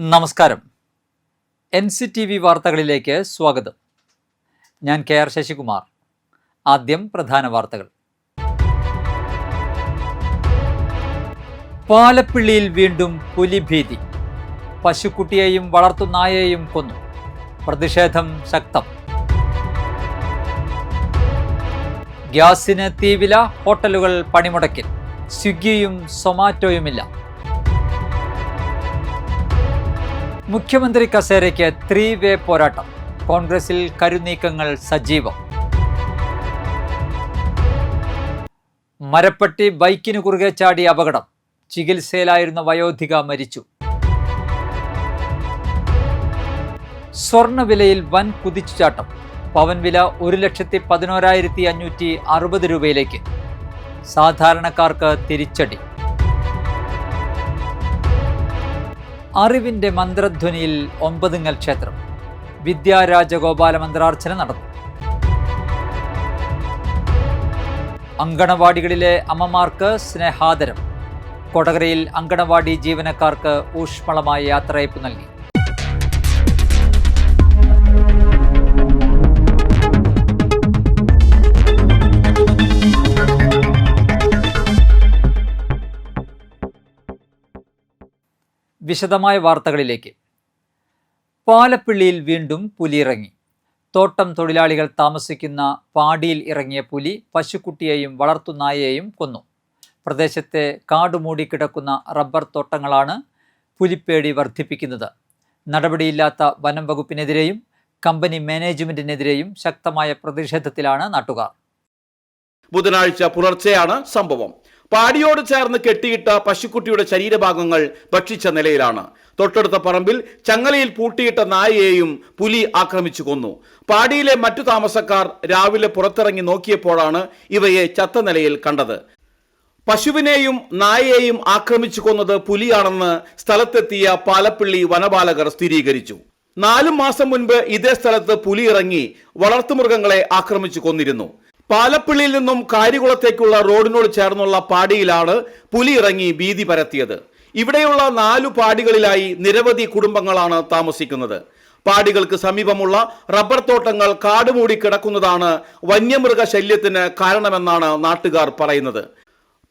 നമസ്കാരം. NCTV വാർത്തകളിലേക്ക് സ്വാഗതം. ഞാൻ KR ശശികുമാർ. ആദ്യം പ്രധാന വാർത്തകൾ. പാലപ്പിള്ളിയിൽ വീണ്ടും പുലിഭീതി. പശുക്കുട്ടിയെയും വളർത്തുനായയെയും കൊന്നു. പ്രതിഷേധം ശക്തം. ഗ്യാസിന് തീവില, ഹോട്ടലുകൾ പണിമുടക്കിൽ. സ്വിഗ്ഗിയും സൊമാറ്റോയുമില്ല. മുഖ്യമന്ത്രി കസേരയ്ക്ക് 3-വേ പോരാട്ടം. കോൺഗ്രസിൽ കരുനീക്കങ്ങൾ സജീവം. മരപ്പട്ടി ബൈക്കിന് കുറുകെ ചാടി അപകടം. ചികിത്സയിലായിരുന്ന വയോധിക മരിച്ചു. സ്വർണ്ണവിലയിൽ വൻ കുതിച്ചുചാട്ടം. പവൻ വില 1,11,560 രൂപയിലേക്ക്. സാധാരണക്കാർക്ക് തിരിച്ചടി. അറിവിന്റെ മന്ത്രധ്വനിയിൽ ഒമ്പതുങ്ങൽ ക്ഷേത്രം. വിദ്യാരാജഗോപാല മന്ത്രാർച്ചന നടന്നു. അങ്കണവാടികളിലെ അമ്മമാർക്ക് സ്നേഹാദരം. കൊടകരയിൽ അങ്കണവാടി ജീവനക്കാർക്ക് ഊഷ്മളമായ യാത്രയയപ്പ് നൽകി. വിശദമായ വാർത്തകളിലേക്ക്. പാലപ്പിള്ളിയിൽ വീണ്ടും പുലി ഇറങ്ങി. തോട്ടം തൊഴിലാളികൾ താമസിക്കുന്ന പാടിയിൽ ഇറങ്ങിയ പുലി പശുക്കുട്ടിയെയും വളർത്തുനായയെയും കൊന്നു. പ്രദേശത്തെ കാടുമൂടിക്കിടക്കുന്ന റബ്ബർ തോട്ടങ്ങളാണ് പുലിപ്പേടി വർദ്ധിപ്പിക്കുന്നത്. നടപടിയില്ലാത്ത വനം വകുപ്പിനെതിരെയും കമ്പനി മാനേജ്മെന്റിനെതിരെയും ശക്തമായ പ്രതിഷേധത്തിലാണ് നാട്ടുകാർ. ബുധനാഴ്ച പുലർച്ചെയാണ് സംഭവം. പാടിയോട് ചേർന്ന് കെട്ടിയിട്ട പശുക്കുട്ടിയുടെ ശരീരഭാഗങ്ങൾ ഭക്ഷിച്ച നിലയിലാണ്. തൊട്ടടുത്ത പറമ്പിൽ ചങ്ങലയിൽ പൂട്ടിയിട്ട നായയെയും പുലി ആക്രമിച്ചു കൊന്നു. പാടിയിലെ മറ്റു താമസക്കാർ രാവിലെ പുറത്തിറങ്ങി നോക്കിയപ്പോഴാണ് ഇവയെ ചത്ത നിലയിൽ കണ്ടത്. പശുവിനെയും നായയെയും ആക്രമിച്ചു കൊന്നത് പുലിയാണെന്ന് സ്ഥലത്തെത്തിയ പാലപ്പിള്ളി വനപാലകർ സ്ഥിരീകരിച്ചു. 4 മാസം മുൻപ് ഇതേ സ്ഥലത്ത് പുലി ഇറങ്ങി വളർത്തുമൃഗങ്ങളെ ആക്രമിച്ചു കൊന്നിരുന്നു. പാലപ്പിള്ളിയിൽ നിന്നും കാര്യകുളത്തേക്കുള്ള റോഡിനോട് ചേർന്നുള്ള പാടിയിലാണ് പുലി ഇറങ്ങി ഭീതി പരത്തിയത്. ഇവിടെയുള്ള 4 പാടികളിലായി നിരവധി കുടുംബങ്ങളാണ് താമസിക്കുന്നത്. പാടികൾക്ക് സമീപമുള്ള റബ്ബർ തോട്ടങ്ങൾ കാടുമൂടി കിടക്കുന്നതാണ് വന്യമൃഗ ശല്യത്തിന് കാരണമെന്നാണ് നാട്ടുകാർ പറയുന്നത്.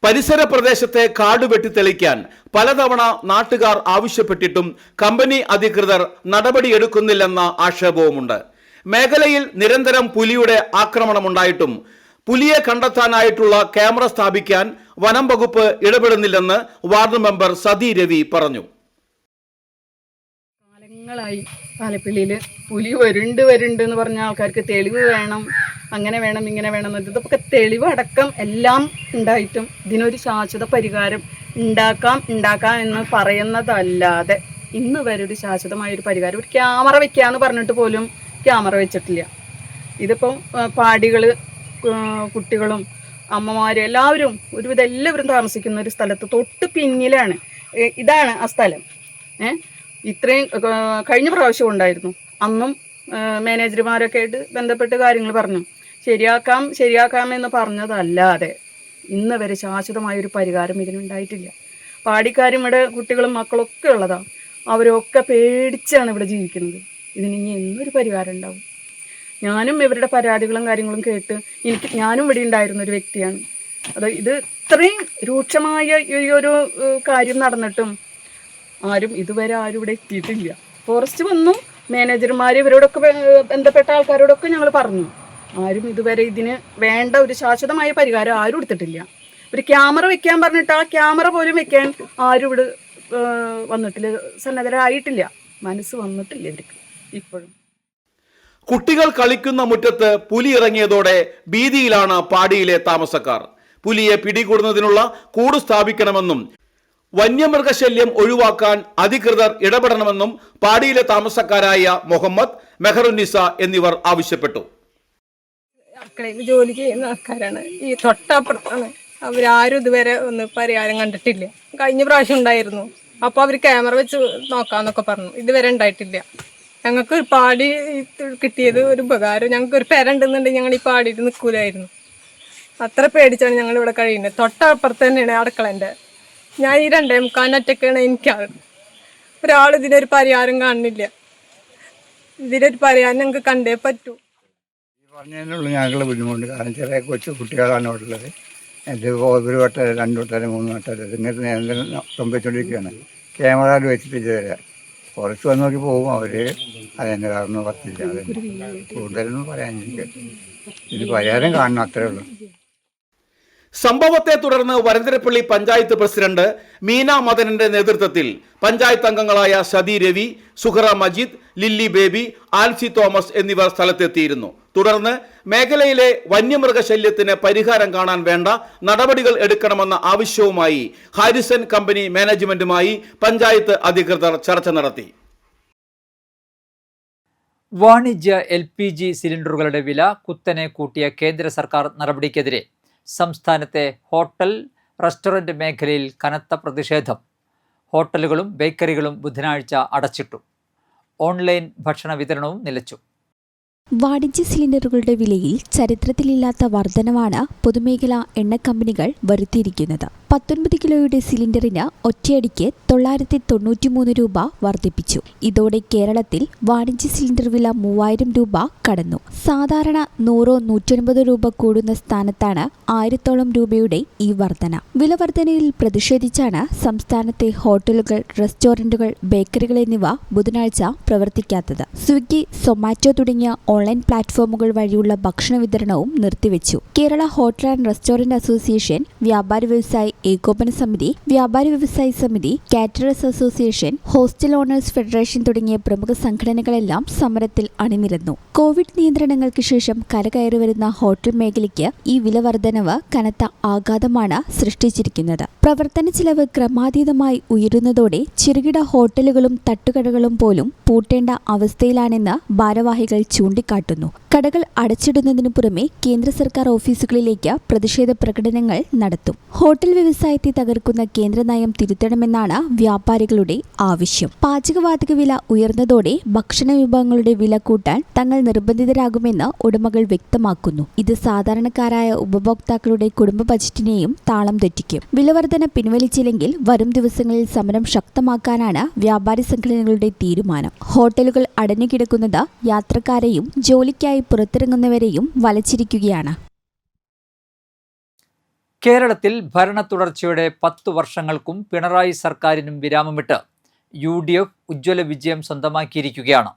പരിസര പ്രദേശത്തെ കാട് വെട്ടിത്തെളിക്കാൻ പലതവണ നാട്ടുകാർ ആവശ്യപ്പെട്ടിട്ടും കമ്പനി അധികൃതർ നടപടിയെടുക്കുന്നില്ലെന്ന ആക്ഷേപവുമുണ്ട്. മേഖലയിൽ നിരന്തരം പുലിയുടെ ആക്രമണമുണ്ടായിട്ടും പുലിയെ കണ്ടെത്താനായിട്ടുള്ള ക്യാമറ സ്ഥാപിക്കാൻ വനം വകുപ്പ് ഇടപെടുന്നില്ലെന്ന് വാർഡ് മെമ്പർ സതി രവി പറഞ്ഞു. കാലങ്ങളായി പാലപ്പിള്ളിയിൽ പുലി വരുന്നുണ്ട് എന്ന് പറഞ്ഞ ആൾക്കാർക്ക് തെളിവ് വേണം, അങ്ങനെ വേണം, ഇങ്ങനെ വേണം. ഇതൊക്കെ തെളിവ് അടക്കം എല്ലാം ഉണ്ടായിട്ടും ഇതിനൊരു ശാശ്വത പരിഹാരം ഉണ്ടാക്കാം എന്ന് പറയുന്നതല്ലാതെ ഇന്ന് വരെ ഒരു ശാശ്വതമായൊരു പരിഹാരം, ഒരു ക്യാമറ വെക്കാന്ന് പറഞ്ഞിട്ട് പോലും ക്യാമറ വെച്ചിട്ടില്ല. ഇതിപ്പം പാടികൾ, കുട്ടികളും അമ്മമാരും എല്ലാവരും ഒരുവിധം എല്ലാവരും താമസിക്കുന്ന ഒരു സ്ഥലത്ത് തൊട്ട് പിന്നിലാണ്. ഇതാണ് ആ സ്ഥലം. ഇത്രയും കഴിഞ്ഞ പ്രാവശ്യം ഉണ്ടായിരുന്നു. അന്നും മാനേജർമാരൊക്കെ ആയിട്ട് ബന്ധപ്പെട്ട് കാര്യങ്ങൾ പറഞ്ഞു. ശരിയാക്കാം എന്ന് പറഞ്ഞതല്ലാതെ ഇന്ന് വരെ ശാശ്വതമായൊരു പരിഹാരം ഇതിനുണ്ടായിട്ടില്ല. പാടിക്കാരും ഇവിടെ കുട്ടികളും മക്കളൊക്കെ ഉള്ളതാണ്. അവരൊക്കെ പേടിച്ചാണ് ഇവിടെ ജീവിക്കുന്നത്. ഇതിന് ഇനി എന്നൊരു പരിഹാരം ഉണ്ടാവും? ഞാനും ഇവരുടെ പരാതികളും കാര്യങ്ങളും കേട്ട് ഞാനും ഇവിടെ ഉണ്ടായിരുന്ന ഒരു വ്യക്തിയാണ്. ഇത് ഇത്രയും രൂക്ഷമായ ഈ ഒരു കാര്യം നടന്നിട്ടും ഇതുവരെ ആരും ഇവിടെ എത്തിയിട്ടില്ല. ഫോറസ്റ്റ് വന്നു, മാനേജർമാർ ഇവരോടൊക്കെ ബന്ധപ്പെട്ട ആൾക്കാരോടൊക്കെ ഞങ്ങൾ പറഞ്ഞു. ആരും ഇതുവരെ ഇതിന് വേണ്ട ഒരു ശാശ്വതമായ പരിഹാരം ആരും എടുത്തിട്ടില്ല. ഒരു ക്യാമറ വെക്കാൻ പറഞ്ഞിട്ട് ആ ക്യാമറ പോലും വെക്കാൻ ആരും ഇവിടെ വന്നിട്ടില്ല, സന്നദ്ധരായിട്ടില്ല, മനസ്സ് വന്നിട്ടില്ല ഇവർക്ക് ഇപ്പോഴും. കുട്ടികൾ കളിക്കുന്ന മുറ്റത്ത് പുലി ഇറങ്ങിയതോടെ ഭീതിയിലാണ് പാടിയിലെ താമസക്കാർ. പുലിയെ പിടികൂടുന്നതിനുള്ള കൂട് സ്ഥാപിക്കണമെന്നും വന്യമൃഗശല്യം ഒഴിവാക്കാൻ അധികൃതർ ഇടപെടണമെന്നും പാടിയിലെ താമസക്കാരായ മുഹമ്മദ്, മെഹറുന്നിസ എന്നിവർ ആവശ്യപ്പെട്ടു. അടുക്കളയിൽ ജോലി ചെയ്യുന്ന ആൾക്കാരാണ്. ഈ തൊട്ടപ്പുറത്താണ്. അവരാരും ഇതുവരെ ഒന്ന് പരിഹാരം കണ്ടിട്ടില്ല. കഴിഞ്ഞ പ്രാവശ്യം ഉണ്ടായിരുന്നു. അപ്പോൾ അവർ ക്യാമറ വെച്ച് നോക്കാമെന്നൊക്കെ പറഞ്ഞു. ഇതുവരെ ഉണ്ടായിട്ടില്ല. ഞങ്ങൾക്ക് ഒരു പാടി കിട്ടിയത് ഒരു ഉപകാരം. ഞങ്ങൾക്ക് ഒരു പെരണ്ടെന്നുണ്ടെങ്കിൽ ഞങ്ങൾ ഈ പാടിയിട്ട് നിൽക്കൂലായിരുന്നു. അത്ര പേടിച്ചാണ് ഞങ്ങളിവിടെ കഴിയുന്നത്. തൊട്ടപ്പുറത്ത് തന്നെയാണ് അടുക്കളൻ്റെ. ഞാൻ ഈ 2:45 ഒറ്റക്കാണ് എനിക്കാണ്. ഒരാൾ ഇതിനൊരു പരിഹാരം കാണുന്നില്ല. ഇതിനൊരു പരിഹാരം ഞങ്ങൾക്ക് കണ്ടേ പറ്റൂ. പറഞ്ഞതിനുള്ളൂ ഞങ്ങൾ ബുദ്ധിമുട്ട്. കാരണം ചെറിയ കൊച്ചു കുട്ടികളാണ് ഇവിടെ ഉള്ളത്. ഇത് ഒരു വട്ടം 2 വട്ടം 3 വട്ടം ഇങ്ങനത്തെ നിരന്തരം സംഭവിച്ചുകൊണ്ടിരിക്കുകയാണ്. ക്യാമറ വെച്ചിട്ട് ഇതുവരെ കുറച്ച് വന്ന് നോക്കി പോകും അവർ. അതെന്നെ കാരണം പറ്റില്ല. അതെന്നെ കൂടുതലൊന്നും പറയാൻ എനിക്ക് ഇത് പരിഹാരം കാണണം, അത്രേ ഉള്ളൂ. സംഭവത്തെ തുടർന്ന് വരന്തരപ്പള്ളി പഞ്ചായത്ത് പ്രസിഡന്റ് മീന മദനന്റെ നേതൃത്വത്തിൽ പഞ്ചായത്ത് അംഗങ്ങളായ സതി രവി, സുഹറ മജീദ്, ലില്ലി ബേബി, ആൽസി തോമസ് എന്നിവർ സ്ഥലത്തെത്തിയിരുന്നു. തുടർന്ന് മേഖലയിലെ വന്യമൃഗശല്യത്തിന് പരിഹാരം കാണാൻ വേണ്ട നടപടികൾ എടുക്കണമെന്ന ആവശ്യവുമായി ഹാരിസൺ കമ്പനി മാനേജ്മെന്റുമായി പഞ്ചായത്ത് അധികൃതർ ചർച്ച നടത്തി. വാണിജ്യ LPG സിലിണ്ടറുകളുടെ വില കുത്തനെ കൂട്ടിയ കേന്ദ്ര സർക്കാർ നടപടിക്കെതിരെ സംസ്ഥാനത്തെ ഹോട്ടൽ, റെസ്റ്റോറന്റ് മേഖലയിൽ കനത്ത പ്രതിഷേധം. ഹോട്ടലുകളും ബേക്കറികളും ബുധനാഴ്ച അടച്ചിട്ടു. ഓൺലൈൻ ഭക്ഷണ വിതരണവും നിലച്ചു. വാണിജ്യ സിലിണ്ടറുകളുടെ വിലയിൽ ചരിത്രത്തിലില്ലാത്ത വർധനവാണ് പൊതുമേഖലാ എണ്ണക്കമ്പനികൾ വരുത്തിയിരിക്കുന്നത്. 19 കിലോയുടെ സിലിണ്ടറിന് ഒറ്റയടിക്ക് 993 രൂപ വർദ്ധിപ്പിച്ചു. ഇതോടെ കേരളത്തിൽ വാണിജ്യ സിലിണ്ടർ വില 3000 രൂപ കടന്നു. സാധാരണ 100-150 രൂപ കൂടുന്ന സ്ഥാനത്താണ് 1000-ഓളം രൂപയുടെ ഈ വർധന. വില വർധനയിൽ പ്രതിഷേധിച്ചാണ് സംസ്ഥാനത്തെ ഹോട്ടലുകൾ, റെസ്റ്റോറന്റുകൾ, ബേക്കറികൾ എന്നിവ ബുധനാഴ്ച പ്രവർത്തിക്കാത്തത്. സ്വിഗ്ഗി, സൊമാറ്റോ തുടങ്ങിയ ഓൺലൈൻ പ്ലാറ്റ്ഫോമുകൾ വഴിയുള്ള ഭക്ഷണ വിതരണവും നിർത്തിവെച്ചു. Kerala hotel and restaurant association, വ്യാപാരി വ്യവസായി ഏകോപന സമിതി, വ്യാപാരി വ്യവസായി സമിതി, caterers association, hostel owners federation തുടങ്ങിയ പ്രമുഖ സംഘടനകളെല്ലാം സമരത്തിൽ അണിനിരന്നു. കോവിഡ് നിയന്ത്രണങ്ങൾക്ക് ശേഷം കരകയറി വരുന്ന ഹോട്ടൽ മേഖലയ്ക്ക് ഈ വില വർധനവ് കനത്ത ആഘാതമാണ് സൃഷ്ടിച്ചിരിക്കുന്നത്. പ്രവർത്തന ചിലവ് ക്രമാതീതമായി ഉയരുന്നതോടെ ചെറുകിട ഹോട്ടലുകളും തട്ടുകടകളും പോലും പൂട്ടേണ്ട അവസ്ഥയിലാണെന്ന് ഭാരവാഹികൾ ചൂണ്ടിക്കാട്ടുന്നു. കടകൾ അടച്ചിടുന്നതിനു പുറമെ കേന്ദ്ര സർക്കാർ ഓഫീസുകളിലേക്ക് പ്രതിഷേധ പ്രകടനങ്ങൾ നടത്തും. ഹോട്ടൽ വ്യവസായത്തെ തകർക്കുന്ന കേന്ദ്ര നയം തിരുത്തണമെന്നാണ് വ്യാപാരികളുടെ ആവശ്യം. പാചകവാതക വില ഉയർന്നതോടെ ഭക്ഷണ വിഭവങ്ങളുടെ വില കൂട്ടാൻ തങ്ങൾ നിർബന്ധിതരാകുമെന്ന് ഉടമകൾ വ്യക്തമാക്കുന്നു. ഇത് സാധാരണക്കാരായ ഉപഭോക്താക്കളുടെ കുടുംബ ബജറ്റിനെയും താളം തെറ്റിക്കും. വിലവർധന പിൻവലിച്ചില്ലെങ്കിൽ വരും ദിവസങ്ങളിൽ സമരം ശക്തമാക്കാനാണ് വ്യാപാരി സംഘടനകളുടെ തീരുമാനം. ഹോട്ടലുകൾ അടഞ്ഞുകിടക്കുന്നത് യാത്രക്കാരെയും ജോലിക്കായി പുറത്തിറങ്ങുന്നവരെയും വലച്ചിരിക്കുകയാണ്. കേരളത്തിൽ ഭരണ തുടർച്ചയുടെ 10 വർഷങ്ങൾക്കും പിണറായി സർക്കാരിനും വിരാമമിട്ട് UDF ഉജ്ജ്വല വിജയം സ്വന്തമാക്കിയിരിക്കുകയാണ്.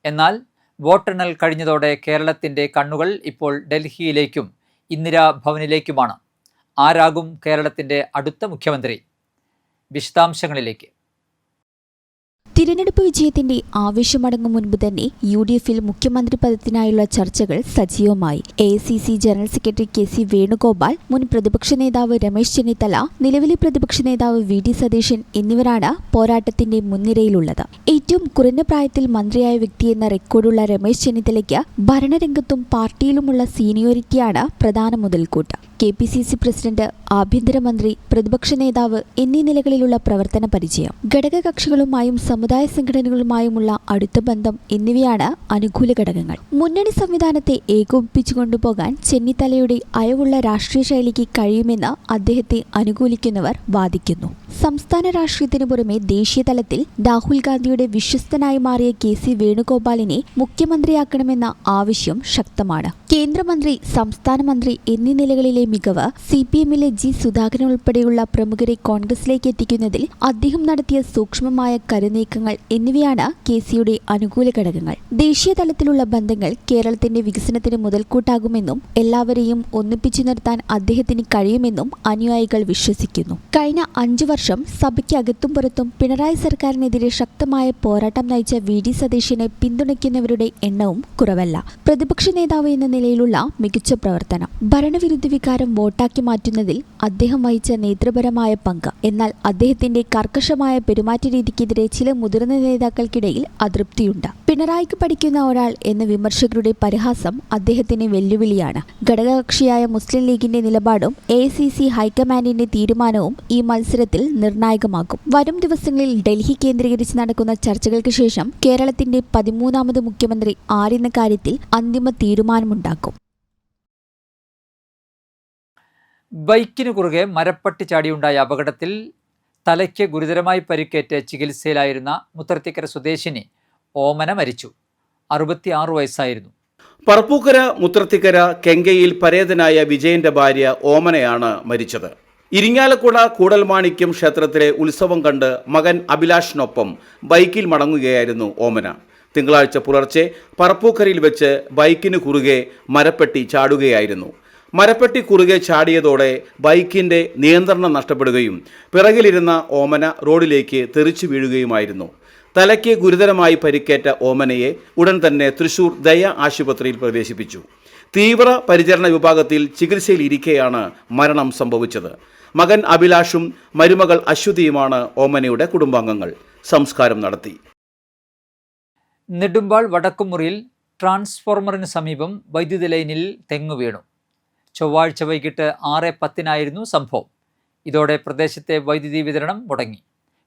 എന്നാൽ വോട്ടെണ്ണൽ കഴിഞ്ഞതോടെ കേരളത്തിൻ്റെ കണ്ണുകൾ ഇപ്പോൾ ഡൽഹിയിലേക്കും ഇന്ദിരാ ഭവനിലേക്കുമാണ്. ആരാകും കേരളത്തിൻ്റെ അടുത്ത മുഖ്യമന്ത്രി? വിശദാംശങ്ങളിലേക്ക്. തിരഞ്ഞെടുപ്പ് വിജയത്തിന്റെ ആവേശമടങ്ങും മുൻപ് തന്നെ UDFൽ മുഖ്യമന്ത്രി പദത്തിനായുള്ള ചർച്ചകൾ സജീവമായി. AICC general secretary KC Venugopal, മുൻ പ്രതിപക്ഷ നേതാവ് രമേശ് ചെന്നിത്തല, നിലവിലെ പ്രതിപക്ഷ നേതാവ് VD സതീശൻ എന്നിവരാണ് പോരാട്ടത്തിന്റെ മുൻനിരയിലുള്ളത്. ഏറ്റവും കുറഞ്ഞ പ്രായത്തിൽ മന്ത്രിയായ വ്യക്തിയെന്ന റെക്കോർഡുള്ള രമേശ് ചെന്നിത്തലയ്ക്ക് ഭരണരംഗത്തും പാർട്ടിയിലുമുള്ള സീനിയോറിറ്റിയാണ് പ്രധാന മുതൽക്കൂട്ട്. KPCC പ്രസിഡന്റ്, ആഭ്യന്തരമന്ത്രി, പ്രതിപക്ഷ നേതാവ് എന്നീ നിലകളിലുള്ള പ്രവർത്തന പരിചയം, ഘടകകക്ഷികളുമായും സമുദായ സംഘടനകളുമായുമുള്ള അടുത്ത ബന്ധം എന്നിവയാണ് അനുകൂല ഘടകങ്ങൾ. മുന്നണി സംവിധാനത്തെ ഏകോപിപ്പിച്ചു കൊണ്ടുപോകാൻ ചെന്നിത്തലയുടെ അയവുള്ള രാഷ്ട്രീയ ശൈലിക്ക് കഴിയുമെന്ന് അദ്ദേഹത്തെ അനുകൂലിക്കുന്നവർ വാദിക്കുന്നു. സംസ്ഥാന രാഷ്ട്രീയത്തിനു പുറമെ ദേശീയ തലത്തിൽ രാഹുൽ ഗാന്ധിയുടെ വിശ്വസ്തനായി മാറിയ KC വേണുഗോപാലിനെ മുഖ്യമന്ത്രിയാക്കണമെന്ന ആവശ്യം ശക്തമാണ്. കേന്ദ്രമന്ത്രി, സംസ്ഥാന മന്ത്രി എന്നീ നിലകളിലെ മികവ് CPMലെ G സുധാകരൻ ഉൾപ്പെടെയുള്ള പ്രമുഖരെ കോൺഗ്രസിലേക്ക് എത്തിക്കുന്നതിൽ അദ്ദേഹം നടത്തിയ സൂക്ഷ്മമായ കരുനീക്കങ്ങൾ എന്നിവയാണ് KCയുടെ അനുകൂല ഘടകങ്ങൾ. ദേശീയ തലത്തിലുള്ള ബന്ധങ്ങൾ കേരളത്തിന്റെ വികസനത്തിന് മുതൽക്കൂട്ടാകുമെന്നും എല്ലാവരെയും ഒന്നിപ്പിച്ചു നിർത്താൻ അദ്ദേഹത്തിന് കഴിയുമെന്നും അനുയായികൾ വിശ്വസിക്കുന്നു. കഴിഞ്ഞ 5 വർഷം സഭയ്ക്കകത്തും പുറത്തും പിണറായി സർക്കാരിനെതിരെ ശക്തമായ പോരാട്ടം നയിച്ച VD സതീശനെ പിന്തുണയ്ക്കുന്നവരുടെ എണ്ണവും കുറവല്ല. പ്രതിപക്ഷ നേതാവ് എന്ന നിലയിലുള്ള മികച്ച പ്രവർത്തനം, ഭരണവിരുദ്ധ വികാരം വോട്ടാക്കി മാറ്റുന്നതിൽ അദ്ദേഹം വഹിച്ച നേതൃപരമായ പങ്ക്. എന്നാൽ അദ്ദേഹത്തിന്റെ കർക്കശമായ പെരുമാറ്റ രീതിക്കെതിരെ ചില മുതിർന്ന നേതാക്കൾക്കിടയിൽ അതൃപ്തിയുണ്ട്. പിണറായിക്ക് പഠിക്കുന്ന ഒരാൾ എന്ന വിമർശകരുടെ പരിഹാസം അദ്ദേഹത്തിന് വെല്ലുവിളിയാണ്. ഘടകകക്ഷിയായ മുസ്ലിം ലീഗിന്റെ നിലപാടും AICC ഹൈക്കമാൻഡിന്റെ തീരുമാനവും ഈ മത്സരത്തിൽ നിർണായകമാകും. വരും ദിവസങ്ങളിൽ ഡൽഹി കേന്ദ്രീകരിച്ച് നടക്കുന്ന ചർച്ചകൾക്ക് ശേഷം കേരളത്തിന്റെ 13ാമത് മുഖ്യമന്ത്രി ആരെന്ന കാര്യത്തിൽ അന്തിമ തീരുമാനമുണ്ടാക്കും. ബൈക്കിനു കുറുകെ മരപ്പട്ടി ചാടിയുണ്ടായ അപകടത്തിൽ തലയ്ക്ക് ഗുരുതരമായി പരിക്കേറ്റ് ചികിത്സയിലായിരുന്ന മുത്രത്തിക്കര സ്വദേശിനി ഓമന മരിച്ചു. 66 വയസ്സായിരുന്നു. പറപ്പൂക്കര മുത്രത്തിക്കര കെങ്കയിൽ പരേതനായ വിജയന്റെ ഭാര്യ ഓമനയാണ് മരിച്ചത്. ഇരിങ്ങാലക്കുട കൂടൽമാണിക്യം ക്ഷേത്രത്തിലെ ഉത്സവം കണ്ട് മകൻ അഭിലാഷിനൊപ്പം ബൈക്കിൽ മടങ്ങുകയായിരുന്നു ഓമന. തിങ്കളാഴ്ച പുലർച്ചെ പറപ്പൂക്കരയിൽ വെച്ച് ബൈക്കിന് കുറുകെ മരപ്പെട്ടി ചാടുകയായിരുന്നു. മരപ്പെട്ടി കുറുകെ ചാടിയതോടെ ബൈക്കിൻ്റെ നിയന്ത്രണം നഷ്ടപ്പെടുകയും പിറകിലിരുന്ന ഓമന റോഡിലേക്ക് തെറിച്ചു വീഴുകയുമായിരുന്നു. തലയ്ക്ക് ഗുരുതരമായി പരിക്കേറ്റ ഓമനയെ ഉടൻ തന്നെ തൃശൂർ ദയ ആശുപത്രിയിൽ പ്രവേശിപ്പിച്ചു. തീവ്ര പരിചരണ വിഭാഗത്തിൽ ചികിത്സയിലിരിക്കെയാണ് മരണം സംഭവിച്ചത്. മകൻ അഭിലാഷും മരുമകൾ അശ്വതിയുമാണ് ഓമനയുടെ കുടുംബാംഗങ്ങൾ. സംസ്കാരം നടത്തി. നെടുമ്പാൾ വടക്കുമുറിയിൽ ട്രാൻസ്ഫോർമറിന് സമീപം വൈദ്യുത ലൈനിൽ തെങ്ങ് വീണു. ചൊവ്വാഴ്ച വൈകിട്ട് 6:10 സംഭവം. ഇതോടെ പ്രദേശത്തെ വൈദ്യുതി വിതരണം മുടങ്ങി.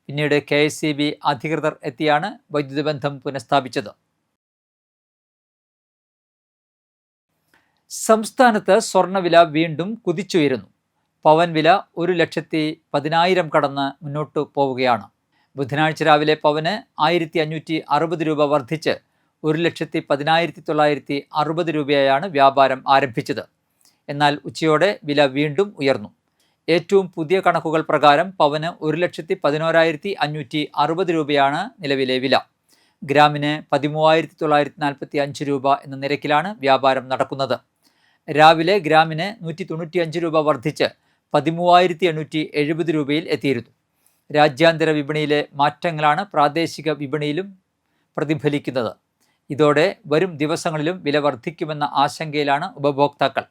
പിന്നീട് KSEB അധികൃതർ എത്തിയാണ് വൈദ്യുതി ബന്ധം പുനഃസ്ഥാപിച്ചത്. സംസ്ഥാനത്ത് സ്വർണ്ണവില വീണ്ടും കുതിച്ചുയരുന്നു. പവൻ വില 1,10,10,000 കടന്ന് മുന്നോട്ടു പോവുകയാണ്. ബുധനാഴ്ച രാവിലെ പവന് 1,560 രൂപ വർദ്ധിച്ച് 1,10,960 രൂപയായാണ് വ്യാപാരം ആരംഭിച്ചത്. എന്നാൽ ഉച്ചയോടെ വില വീണ്ടും ഉയർന്നു. ഏറ്റവും പുതിയ കണക്കുകൾ പ്രകാരം പവന് 1,11,560 രൂപയാണ് നിലവിലെ വില. ഗ്രാമിന് 13,945 രൂപ എന്ന നിരക്കിലാണ് വ്യാപാരം നടക്കുന്നത്. രാവിലെ ഗ്രാമിന് 195 രൂപ വർദ്ധിച്ച് 13,870 രൂപയിൽ എത്തിയിരുന്നു. രാജ്യാന്തര വിപണിയിലെ മാറ്റങ്ങളാണ് പ്രാദേശിക വിപണിയിലും പ്രതിഫലിക്കുന്നത്. ഇതോടെ വരും ദിവസങ്ങളിലും വില വർദ്ധിക്കുമെന്ന ആശങ്കയിലാണ് ഉപഭോക്താക്കൾ.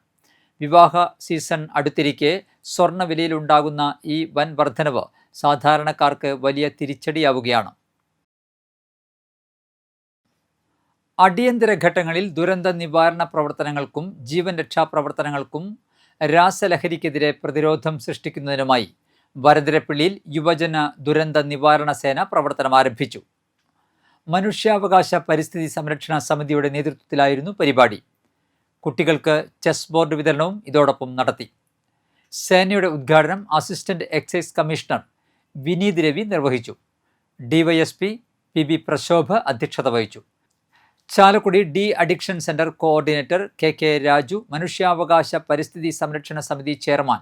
വിവാഹ സീസൺ അടുത്തിരിക്കെ സ്വർണ്ണവിലയിലുണ്ടാകുന്ന ഈ വൻ വർധനവ് സാധാരണക്കാർക്ക് വലിയ തിരിച്ചടിയാവുകയാണ്. അടിയന്തര ഘട്ടങ്ങളിൽ ദുരന്ത നിവാരണ പ്രവർത്തനങ്ങൾക്കും ജീവൻ രക്ഷാ പ്രവർത്തനങ്ങൾക്കും രാസലഹരിക്കെതിരെ പ്രതിരോധം സൃഷ്ടിക്കുന്നതിനുമായി വരദരപ്പള്ളിയിൽ യുവജന ദുരന്ത നിവാരണ സേന പ്രവർത്തനം ആരംഭിച്ചു. മനുഷ്യാവകാശ പരിസ്ഥിതി സംരക്ഷണ സമിതിയുടെ നേതൃത്വത്തിലായിരുന്നു പരിപാടി. കുട്ടികൾക്ക് ചെസ് ബോർഡ് വിതരണവും ഇതോടൊപ്പം നടത്തി. സേനയുടെ ഉദ്ഘാടനം assistant excise commissioner Vineeth Ravi നിർവഹിച്ചു. DYSP PB പ്രശോഭ് അധ്യക്ഷത വഹിച്ചു. Chalakudy de addiction centre coordinator KK Raju, മനുഷ്യാവകാശ പരിസ്ഥിതി സംരക്ഷണ സമിതി ചെയർമാൻ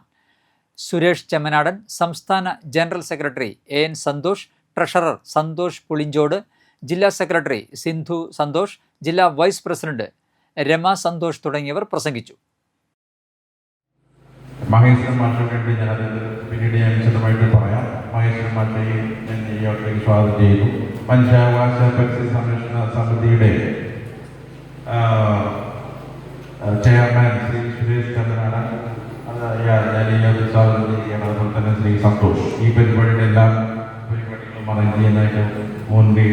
സുരേഷ് ചെമ്മനാടൻ, സംസ്ഥാന general secretary AN Santhosh, treasurer Santhosh Pulinchode, ജില്ലാ സെക്രട്ടറി സിന്ധു സന്തോഷ്, ജില്ലാ വൈസ് പ്രസിഡന്റ് രമ സന്തോഷ് തുടങ്ങിയവർ പ്രസംഗിച്ചു. മഹേശ്വരൻ മാഷൊക്കെ ഞാനത് പിന്നീട് ഞാൻ വിശദമായിട്ട് പറയാം. മഹേശ്വരൻ മാഷയെ ഞാൻ ഈ യോഗത്തിലേക്ക് സ്വാഗതം ചെയ്യുന്നു. മനുഷ്യാവകാശ പരിസ്ഥിതി സംരക്ഷണ സമിതിയുടെ ചെയർമാൻ ശ്രീ സുരേഷ് ചെമ്മനാടൻ, ഞാൻ ഈ യോഗത്തിൽ സ്വാഗതം ചെയ്യുകയാണ്. അതുപോലെ തന്നെ ശ്രീ സന്തോഷ്, ഈ പരിപാടിയുടെ എല്ലാ പരിപാടികളും അറേഞ്ച് ചെയ്യുന്നതിന് മുൻപേ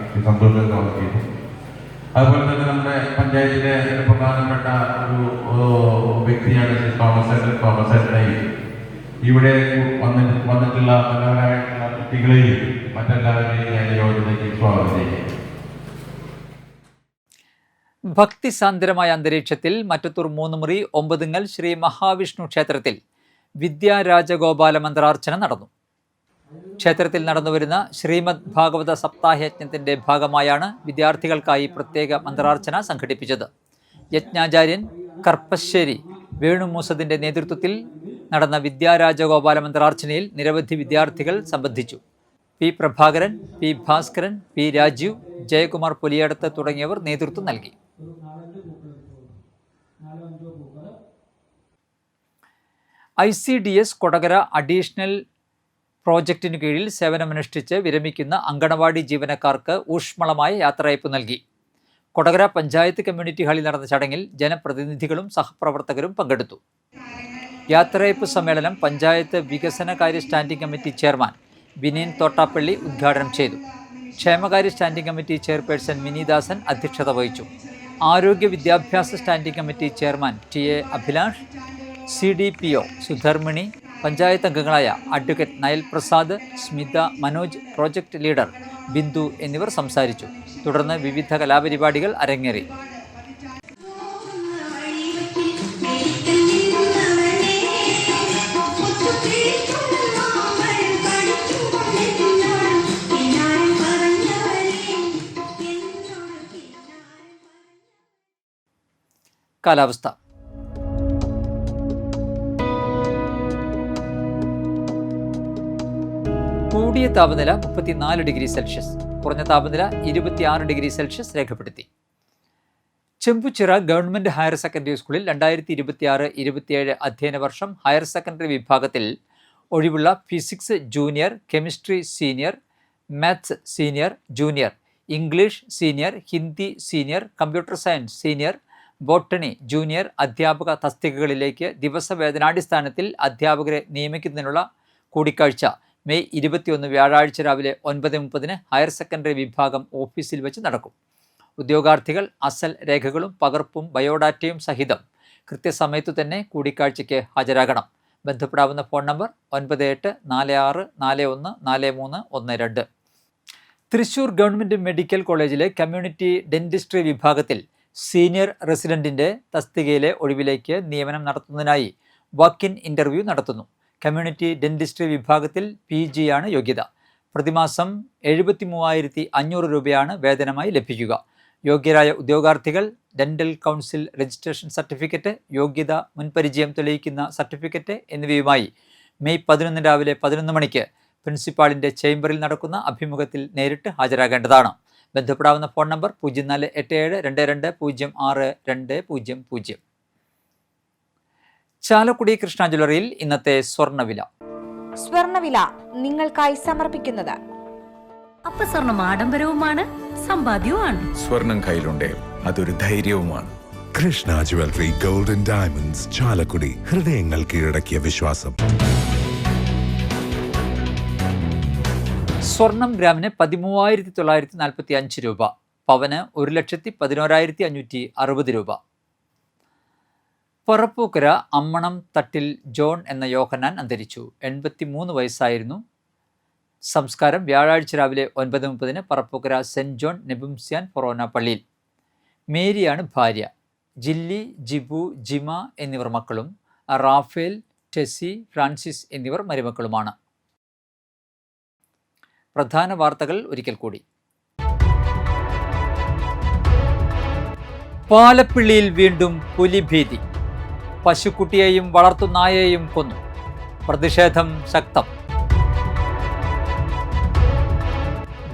ശ്രീ സന്തോഷം സ്വാഗതം ചെയ്തു. അതുപോലെ തന്നെ നമ്മുടെ പഞ്ചായത്തിലെ പ്രധാനപ്പെട്ട ഒരു വ്യക്തിയാണ് ശ്രീ തോമസ് ഏട്ടനെയും ഇവിടെ വന്നിട്ടുള്ള മനോഹരമായിട്ടുള്ള കുട്ടികളെയും മറ്റെല്ലാവരെയും ഞാൻ യോഗത്തിലേക്ക് സ്വാഗതം ചെയ്യുന്നു. ഭക്തിസാന്ദ്രമായ അന്തരീക്ഷത്തിൽ മറ്റത്തൂർ 3 മുറി 9 ശ്രീ മഹാവിഷ്ണു ക്ഷേത്രത്തിൽ വിദ്യാരാജഗോപാല മന്ത്രാർച്ചന നടന്നു. ക്ഷേത്രത്തിൽ നടന്നുവരുന്ന ശ്രീമദ് ഭാഗവത സപ്താഹയജ്ഞത്തിൻ്റെ ഭാഗമായാണ് വിദ്യാർത്ഥികൾക്കായി പ്രത്യേക മന്ത്രാർച്ചന സംഘടിപ്പിച്ചത്. യജ്ഞാചാര്യൻ കർപ്പശ്ശേരി വേണുമൂസതിൻ്റെ നേതൃത്വത്തിൽ നടന്ന വിദ്യാരാജഗോപാല മന്ത്രാർച്ചനയിൽ നിരവധി വിദ്യാർത്ഥികൾ സംബന്ധിച്ചു. P. Prabhakaran, P. Bhaskaran, P. Rajeev, Jayakumar പുലിയടത്ത് തുടങ്ങിയവർ നേതൃത്വം നൽകി. ICDS കൊടകര അഡീഷണൽ പ്രോജക്റ്റിനു കീഴിൽ സേവനമനുഷ്ഠിച്ച് വിരമിക്കുന്ന അങ്കണവാടി ജീവനക്കാർക്ക് ഊഷ്മളമായ യാത്രയയപ്പ് നൽകി. കൊടകര പഞ്ചായത്ത് കമ്മ്യൂണിറ്റി ഹാളിൽ നടന്ന ചടങ്ങിൽ ജനപ്രതിനിധികളും സഹപ്രവർത്തകരും പങ്കെടുത്തു. യാത്രയയപ്പ് സമ്മേളനം പഞ്ചായത്ത് വികസനകാര്യ standing committee chairman Vineen Thottappally ഉദ്ഘാടനം ചെയ്തു. ക്ഷേമകാര്യ സ്റ്റാൻഡിംഗ് കമ്മിറ്റി ചെയർപേഴ്സൺ മിനിദാസൻ അധ്യക്ഷത വഹിച്ചു. ആരോഗ്യ വിദ്യാഭ്യാസ standing committee chairman TA Abhilash, CDPO Sudharmini, panchayat അംഗങ്ങളായ advocate Nayal Prasad, Smitha, Manoj, project leader Bindu എന്നിവർ സംസാരിച്ചു. തുടർന്ന് വിവിധ കലാപരിപാടികൾ അരങ്ങേറി. കാലാവസ്ഥ. കൂടിയ താപനില 34 ഡിഗ്രി സെൽഷ്യസ്, കുറഞ്ഞ താപനില 26 ഡിഗ്രി സെൽഷ്യസ് രേഖപ്പെടുത്തി. ചെമ്പുച്ചിറ ഗവൺമെൻറ് ഹയർ സെക്കൻഡറി സ്കൂളിൽ 2026-27 അധ്യയന വർഷം ഹയർ സെക്കൻഡറി വിഭാഗത്തിൽ ഒഴിവുള്ള physics junior, chemistry senior, maths senior, junior, English senior, Hindi senior, computer science senior, botany junior അധ്യാപക തസ്തികകളിലേക്ക് ദിവസവേതനാടിസ്ഥാനത്തിൽ അധ്യാപകരെ നിയമിക്കുന്നതിനുള്ള കൂടിക്കാഴ്ച മെയ് 21 വ്യാഴാഴ്ച രാവിലെ 9:30 ഹയർ സെക്കൻഡറി വിഭാഗം ഓഫീസിൽ വെച്ച് നടക്കും. ഉദ്യോഗാർത്ഥികൾ അസൽ രേഖകളും പകർപ്പും ബയോഡാറ്റയും സഹിതം കൃത്യസമയത്തു തന്നെ കൂടിക്കാഴ്ചയ്ക്ക് ഹാജരാകണം. ബന്ധപ്പെടാവുന്ന phone number 9846414312. Thrissur government medical കോളേജിലെ കമ്മ്യൂണിറ്റി ഡെന്റിസ്ട്രി വിഭാഗത്തിൽ സീനിയർ റെസിഡൻറ്റിൻ്റെ തസ്തികയിലെ ഒഴിവിലേക്ക് നിയമനം നടത്തുന്നതിനായി വാക്ക്-ഇൻ ഇൻ്റർവ്യൂ നടത്തുന്നു. കമ്മ്യൂണിറ്റി ഡെന്റിസ്ട്രി വിഭാഗത്തിൽ PG ആണ് യോഗ്യത. പ്രതിമാസം 73,500 രൂപയാണ് വേതനമായി ലഭിക്കുക. യോഗ്യരായ ഉദ്യോഗാർത്ഥികൾ ഡെൻ്റൽ കൗൺസിൽ രജിസ്ട്രേഷൻ സർട്ടിഫിക്കറ്റ്, യോഗ്യത, മുൻപരിചയം തെളിയിക്കുന്ന സർട്ടിഫിക്കറ്റ് എന്നിവയുമായി മെയ് 11 രാവിലെ 11 മണിക്ക് പ്രിൻസിപ്പാളിൻ്റെ ചേംബറിൽ നടക്കുന്ന അഭിമുഖത്തിൽ നേരിട്ട് ഹാജരാകേണ്ടതാണ്. ബന്ധപ്പെടാവുന്ന ഫോൺ നമ്പർ 0487220620. ചാലക്കുടി കൃഷ്ണ ജ്വല്ലറിയിൽ ഇന്നത്തെ സ്വർണ്ണവില. സ്വർണ്ണവില നിങ്ങൾക്കായി സമർപ്പിക്കുന്നത് അപ്പസ്വർണം ആഡംബരവുമാണ്, സമ്പാദ്യവുമാണ്. സ്വർണം കയ്യിലുണ്ടേ അതൊരു ധൈര്യവുമാണ്. Krishna jewellery gold and diamonds, Chalakudy. ഹൃദയങ്ങൾ കീഴടക്കിയ വിശ്വാസം. സ്വർണം ഗ്രാമിന് 13,945 രൂപ, പവന് 1,11,560 രൂപ. പറപ്പൂക്കര അമ്മണം തട്ടിൽ ജോൺ എന്ന യോഹന്നാൻ അന്തരിച്ചു. 83 വയസ്സായിരുന്നു. സംസ്കാരം വ്യാഴാഴ്ച രാവിലെ 9:30 പറപ്പൂക്കര സെൻറ്റ് ജോൺ നെബുംസ്യാൻ ഫൊറോന പള്ളിയിൽ. മേരിയാണ് ഭാര്യ. ജില്ലി, ജിബു, ജിമ എന്നിവർ മക്കളും റാഫേൽ, ടെസി, ഫ്രാൻസിസ് എന്നിവർ മരുമക്കളുമാണ്. പ്രധാന വാർത്തകൾ ഒരിക്കൽ കൂടി. പാലപ്പിള്ളിയിൽ വീണ്ടും പുലിഭീതി. പശുക്കുട്ടിയെയും വളർത്തുനായയെയും കൊന്നു. പ്രതിഷേധം ശക്തം.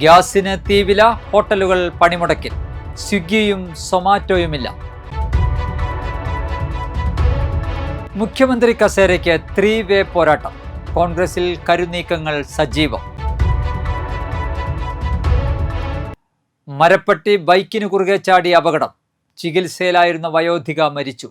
ഗ്യാസിന് തീവില, ഹോട്ടലുകൾ പണിമുടക്കിൽ. സ്വിഗ്ഗിയും സൊമാറ്റോയുമില്ല. മുഖ്യമന്ത്രി കസേരയ്ക്ക് 3-വേ പോരാട്ടം. കോൺഗ്രസിൽ കരുനീക്കങ്ങൾ സജീവം. മരപ്പട്ടി ബൈക്കിന് കുറുകെ ചാടി അപകടം. ചികിത്സയിലായിരുന്ന വയോധിക മരിച്ചു.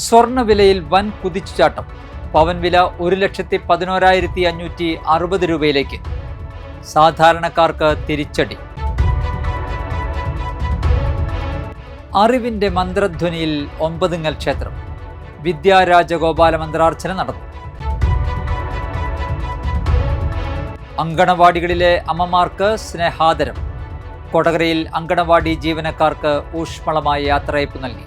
സ്വർണ്ണവിലയിൽ വൻ കുതിച്ചുചാട്ടം. പവൻ വില 1,11,560 രൂപയിലേക്ക്. സാധാരണക്കാർക്ക് തിരിച്ചടി. അറിവിൻ്റെ മന്ത്രധ്വനിയിൽ ഒമ്പതുങ്ങൽ ക്ഷേത്രം. വിദ്യാരാജഗോപാല മന്ത്രാർച്ചന നടന്നു. അങ്കണവാടികളിലെ അമ്മമാർക്ക് സ്നേഹാദരം. കൊടകരയിൽ അങ്കണവാടി ജീവനക്കാർക്ക് ഊഷ്മളമായ യാത്രയയപ്പ് നൽകി.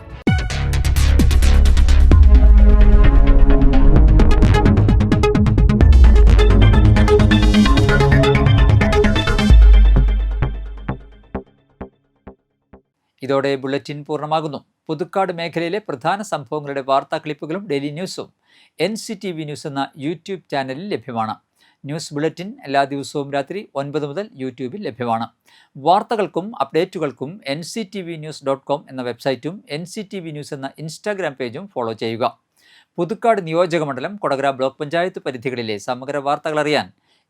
ഇതോടെ ബുള്ളറ്റിൻ പൂർണ്ണമാകുന്നു. പുതുക്കാട് മേഖലയിലെ പ്രധാന സംഭവങ്ങളുടെ വാർത്താ ക്ലിപ്പുകളും ഡെയിലി ന്യൂസും NCTV ന്യൂസ് എന്ന യൂട്യൂബ് ചാനലിൽ ലഭ്യമാണ്. ന്യൂസ് ബുള്ളറ്റിൻ എല്ലാ ദിവസവും രാത്രി 9 മുതൽ യൂട്യൂബിൽ ലഭ്യമാണ്. വാർത്തകൾക്കും അപ്ഡേറ്റുകൾക്കും nctvnews.com എന്ന വെബ്സൈറ്റും NCTV ന്യൂസ് എന്ന ഇൻസ്റ്റാഗ്രാം പേജും ഫോളോ ചെയ്യുക. പുതുക്കാട് നിയോജകമണ്ഡലം, കൊടകര ബ്ലോക്ക് പഞ്ചായത്ത് പരിധികളിലെ സമഗ്ര വാർത്തകൾ അറിയാൻ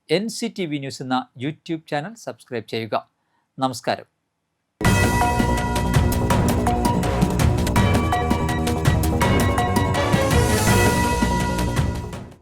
NCTV ന്യൂസ് എന്ന യൂട്യൂബ് ചാനൽ സബ്സ്ക്രൈബ് ചെയ്യുക. നമസ്കാരം.